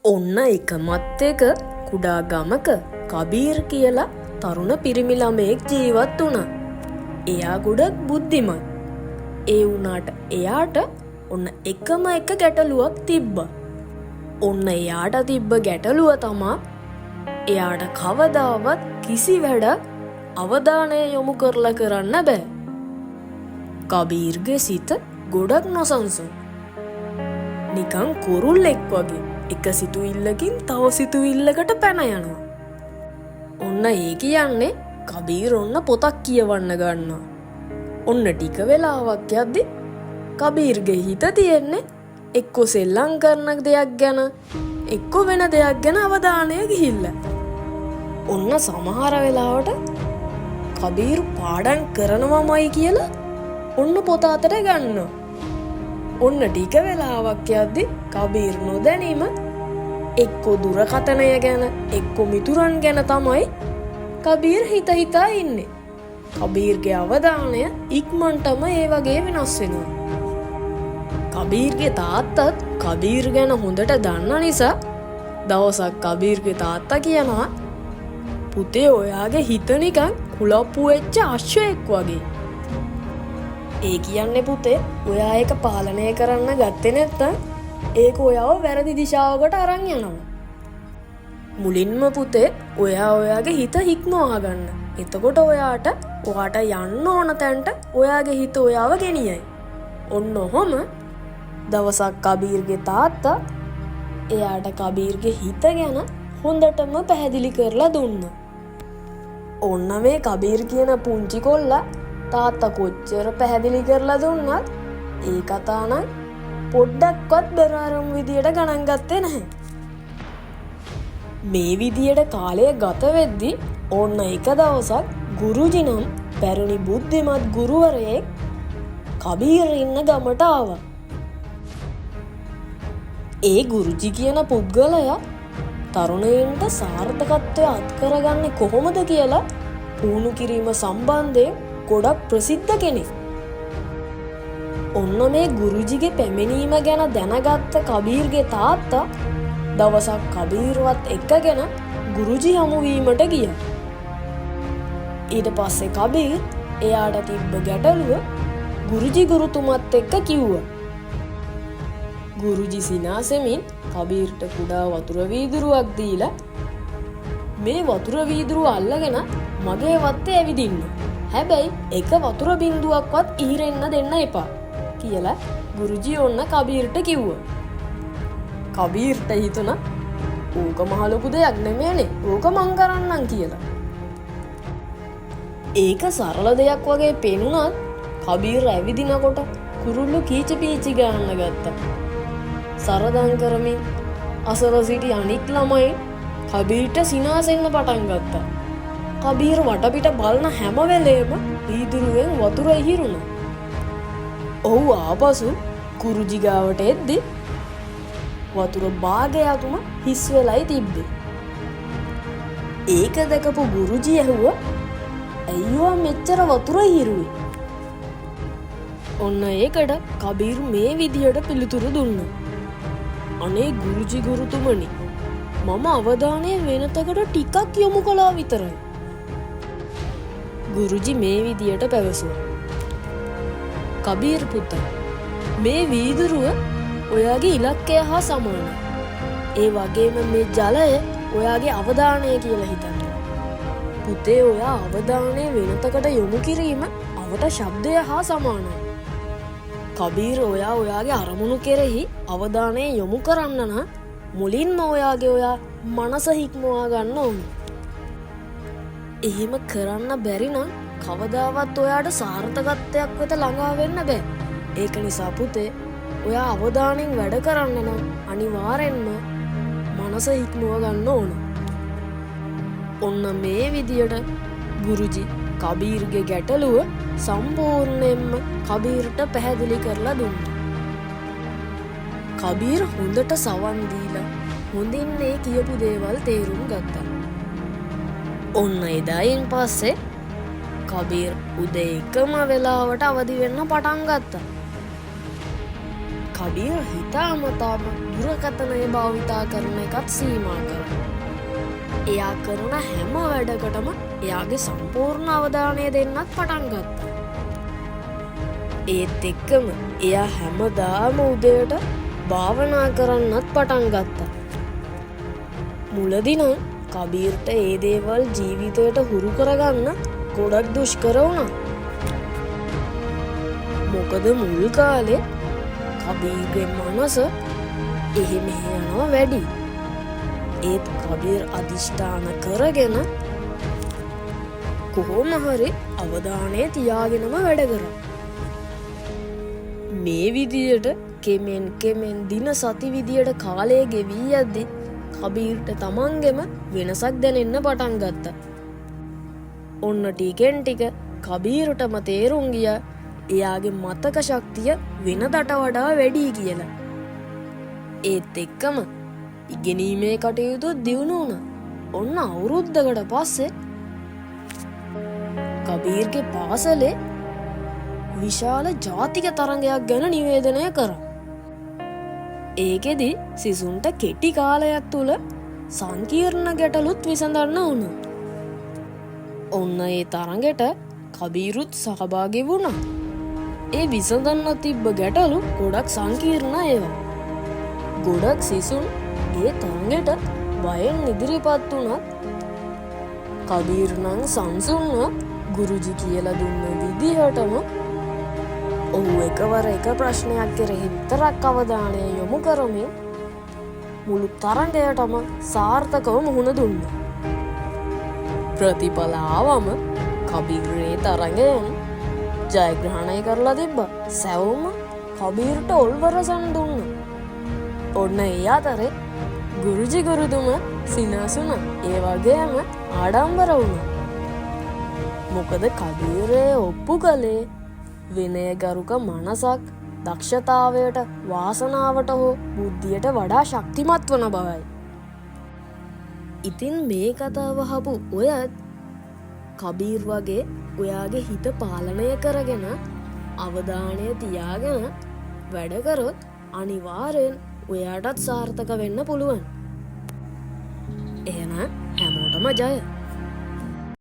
ඔන්න එකමත් එක කුඩා ගමක කබීර් කියලා තරුණ පිරිමි ළමයෙක් ජීවත් වුණා. එයා ගොඩක් බුද්ධිමත්. ඒ වුණාට එයාට ඔන්න එකම එක ගැටලුවක් තිබ්බා. ඔන්න එයාට තිබ්බ ගැටලුව තමා එයාට කවදාවත් කිසි වැඩක් අවධානය යොමු කරලා කරන්න බෑ. කබීර්ගේ සිත ගොඩක් නොසන්සුන්. නිකන් කුරුල්ලෙක් වගේ එක සිතුවිල්ලකින් තව සිතුවිල්ලකට පැන යනවා. ඔන්න ඒ කියන්නේ කබීර් ඔන්න පොතක් කියවන්න ගන්නවා. ඔන්න ටික වෙලාවක් යද්දි කබීර්ගේ හිත තියෙන්නේ එක්කෝ සෙල්ලම් කරන දෙයක් ගැන එක්කෝ වෙන දෙයක් ගැන අවධානය ගිහිල්ලා. ඔන්න සමහර වෙලාවට කබීර් පාඩම් කරනවමයි කියලා ඔන්න පොත අතට ගන්නවා. ඔන්න ටික වෙලාවක් යද්දි කබීර් නොදැනීම එක්කෝ දුරකථනය ගැන එක්කෝ මිතුරන් ගැන තමයි කබීර් හිතා ඉන්නේ. කබීර්ගේ අවධානය ඉක්මනටම ඒ වගේ වෙනස් වෙනවා. කබීර්ගේ තාත්තත් කබීර් ගැන හොඳට දන්න නිසා දවසක් කබීර්ගේ තාත්තා කියනවා, පුතේ ඔයාගේ හිත නිකන් කුලප්පු වෙච්ච අශ්වයෙක් වගේ. ඒ කියන්නේ පුතේ ඔයා ඒක පාලනය කරන්න ගත්තේ නැත්තම් ඒක ඔයාව වැරදි දිශාවකට අරන් යනවා. මුලින්ම පුතේ ඔයා ඔයාගේ හිත හික්මවා ගන්න. එතකොට ඔයාට යන්න ඕන තැනට ඔයාගේ හිත ඔයාව ගෙනියයි. ඔන්න ඔහොම දවසක් කබීර්ගේ තාත්තා එයාට කබීර්ගේ හිත ගැන හොඳටම පැහැදිලි කරලා දුන්නා. ඔන්න මේ කබීර් කියන පුංචි කොල්ලා තාත්තා කොච්චර පැහැදිලි කරලා දුන්නත් ඒ කතා නම් පොඩ්ඩක්වත් බැරාරම් විදියට ගණන් ගත්තේ නැහැ. මේ විදියට කාලය ගත වෙද්දි ඔන්න එක දවසක් ගුරුජි නම් පැරණි බුද්ධිමත් ගුරුවරයෙක් කබීර් ඉන්න ගමට ආවා. ඒ ගුරුජි කියන පුද්ගලයා තරුණයින්ට සාර්ථකත්වය අත්කරගන්නේ කොහොමද කියලා පුහුණු කිරීම සම්බන්ධයෙන් ගොඩක් ප්‍රසිද්ධ කෙනෙක්. ඔන්න මේ ගුරුජිගේ පැමිණීම ගැන දැනගත්ත කබීර්ගේ තාත්තා දවසක් කබීර්වත් එක්කගෙන ගුරුජි හමුවීමට ගියා. ඊට පස්සේ කබීර් එයාට තිබ්බ ගැටලුව ගුරුජි ගුරුතුමත් එක්ක කිව්වා. ගුරුජි සිනාසෙමින් කබීර්ට කුඩා වතුර වීදුරුවක් දීලා, මේ වතුර වීදුරුව අල්ලගෙන මගේ වත්තේ ඇවිදින්න. හැබැයි එක වතුර බින්දුවක්වත් ඉහිරෙන්න දෙන්න එපා කියලා ගුරුජි ඔන්න කබීර්ට කිව්වා. කබීර්ට හිතුණා ඕක මහ ලොකු දෙයක් නෙමෙයිනේ, ඕක මං කරන්නම් කියලා. ඒක සරල දෙයක් වගේ පෙනුනත් කබීර් ඇවිදිනකොට කුරුල්ලෝ කීච පීචි ගන්න ගත්තා. සරදම් කරමින් අසල සිටි අනික් ළමයි කබීර්ට සිනාසෙන්න පටන් ගත්තා. කබීර් වටපිට බලන හැම වෙලේම වීදුරුවෙන් වතුර ඉහිරුණා. ඔහු ආපසු ගුරුජි ගාවට එද්දි වතුර භාගයක්ම හිස් වෙලයි තිබ්බේ. ඒක දැකපු ගුරුජි ඇහුවා, "අයියෝ මෙච්චර වතුර ඉහිරුවේ?" ඔන්න ඒකට කබීර් මේ විදියට පිළිතුරු දුන්නා. "අනේ ගුරුජි ගුරුතුමනි, මම අවධානය වෙනතකට ටිකක් යොමු කළා විතරයි." ගුරුජි මේ විදියට පැවසුවා. "කබීර් පුතා, මේ වීදුරුව ඔයාගේ ඉලක්කය හා සමානයි. ඒ වගේම මේ ජලය ඔයාගේ අවධානය කියලා හිතන්න. පුතේ ඔයා අවධානය වෙනතකට යොමු කිරීම අවට ශබ්දය හා සමානයි. කබීර් ඔයාගේ අරමුණු කෙරෙහි අවධානය යොමු කරන්න නම් මුලින්ම ඔයා මනස හික්මවා ගන්න ඕන. එහෙම කරන්න බැරි නම් කවදාවත් ඔයාට සාර්ථකත්වයක් වෙත ළඟා වෙන්න බෑ. ඒක නිසා පුතේ ඔයා අවධානයෙන් වැඩ කරන්න නම් අනිවාර්යෙන්ම මනස හික්මව ගන්න ඕන." ඔන්න මේ විදියට ගුරුජි කබීර්ගේ ගැටලුව සම්පූර්ණයෙන්ම කබීර්ට පැහැදිලි කරලා දුන්නා. කබීර් හොඳට සවන් දීලා හොඳින් ඒ කියපු දේවල් තේරුම් ගත්තා. ඔන්න එදායින් පස්සේ කබීර් උදේ එකම වෙලාවට අවදි වෙන්න පටන් ගත්තා. කබීර් හිතාමතාම දුරකථනය භාවිතා කරන එකත් සීමා කරනවා. එයා කරන හැම වැඩකටම එයාගේ සම්පූර්ණ අවධානය දෙන්නත් පටන් ගත්තා. ඒත් එක්කම එයා හැමදාම උදේට භාවනා කරන්නත් පටන් ගත්තා. මුලදී නම් කබීර්ට ඒ දේවල් ජීවිතයට හුරු කරගන්න ගොඩක් දුෂ්කර වුණා. මොකද මුල් කාලේ කබීර්ගේ මනස එහෙ මෙහෙ යනවා වැඩි. ඒත් කබීර් අධිෂ්ඨාන කරගෙන කොහොම හරි අවධානය තියාගෙනම වැඩ කරා. මේ විදියට කෙමෙන් දින සති විදියට කාලය ගෙවී යද්දි කබීර්ට තමන්ගෙම වෙනසක් දැනෙන්න පටන් ගත්තා. ඔන්න ටිකෙන් ටික කබීර්ටම තේරුම් ගියා එයාගේ මතක ශක්තිය වෙනදට වඩා වැඩි කියලා. ඒත් එක්කම ඉගෙනීමේ කටයුතු දියුණු වුණා. ඔන්න අවුරුද්දකට පස්සේ කබීර්ගේ පාසලේ විශාල ජාතික තරඟයක් ගැන නිවේදනය කරා. ඒකෙදි සිසුන්ට කෙටි කාලයක් තුළ සංකීර්ණ ගැටලුත් විසඳන්න වුණා. ඔන්න ඒ තරඟට කබීරුත් සහභාගී වුණා. ඒ විසඳන්න තිබ්බ ගැටලු ගොඩක් සංකීර්ණ ඒවා. ගොඩක් සිසුන් ඒ තරඟට බයෙන් ඉදිරිපත් වුණත් කබීර් නම් සංසුන්ව ගුරුජි කියලා දුන්න විදිහටම ඔහු එකවර එක ප්‍රශ්නයක් කෙරෙහි විතරක් අවධානය යොමු කරමින් මුළු තරඟයටම සාර්ථකව මුහුණ දුන්නා. ප්‍රතිඵල ආවම කබීරේ තරඟයෙන් ජයග්‍රහණය කරලා තිබ්බා. සැවොම කබීර්ට ඔල්වරසන් දුන්නා. ඔන්න ඒ අතරේ ගුරුජි ගුරුතුම සිනාසුන ඒ වගේම ආඩම්බර වුණා. මොකද කබීරේ ඔප්පු කළේ විනයගරුක මනසක් දක්ෂතාවයට වාසනාවට හෝ බුද්ධියට වඩා ශක්තිමත් වන බවයි. ඉතින් මේ කතාව අහපු ඔයත් කබීර් වගේ ඔයාගේ හිත පාලනය කරගෙන අවධානය තියාගෙන වැඩ කරොත් අනිවාර්යෙන් ඔයාටත් සාර්ථක වෙන්න පුළුවන්. එහෙනම් හැමෝටම ජය.